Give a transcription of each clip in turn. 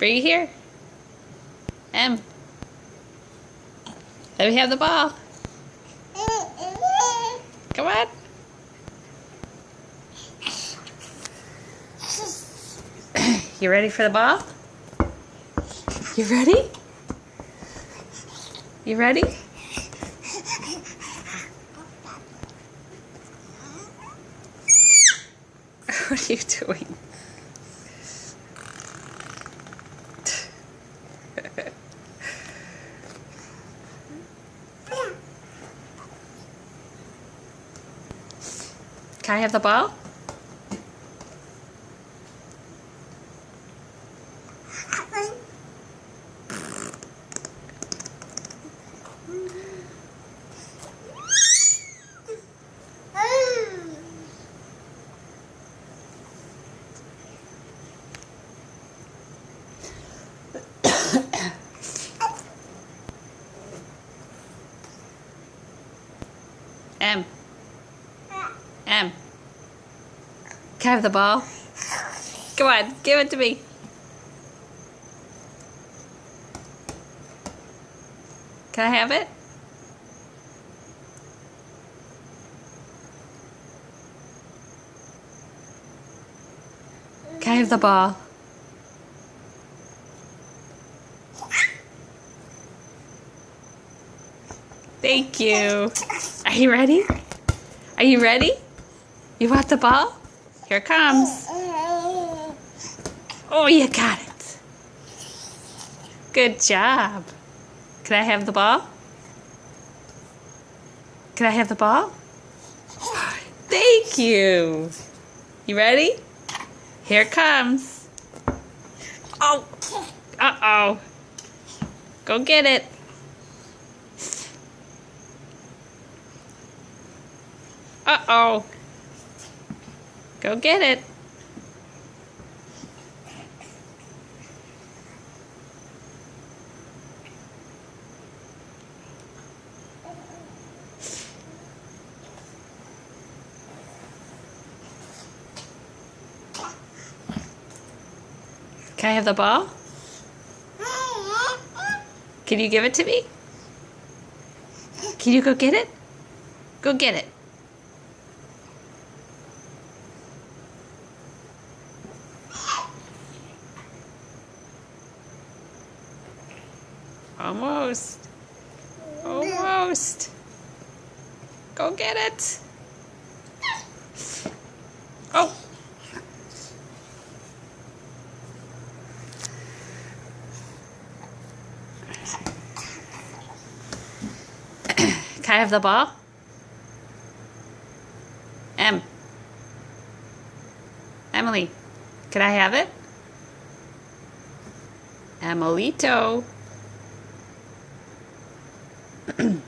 Bring it here. Em. Let me have the ball. Come on. You ready for the ball? You ready? You ready? What are you doing? Can I have the ball? Em. Em. Can I have the ball? Come on, give it to me. Can I have it? Can I have the ball? Thank you. Are you ready? Are you ready? You want the ball? Here it comes. Oh, you got it. Good job. Can I have the ball? Can I have the ball? Thank you. You ready? Here it comes. Oh. Uh-oh. Go get it. Uh-oh. Go get it. Can I have the ball? Can you give it to me? Can you go get it? Go get it. Almost. Almost. Go get it. Oh. Can I have the ball? Emily, can I have it? Emilito. Can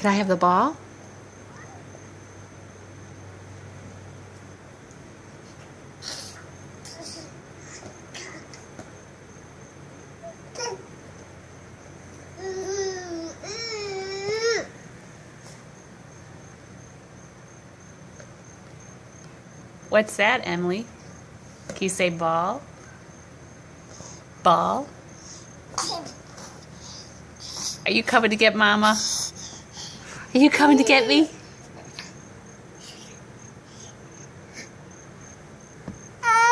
I have the ball? What's that, Emily? Can you say ball? Ball? Are you coming to get Mama? Are you coming to get me?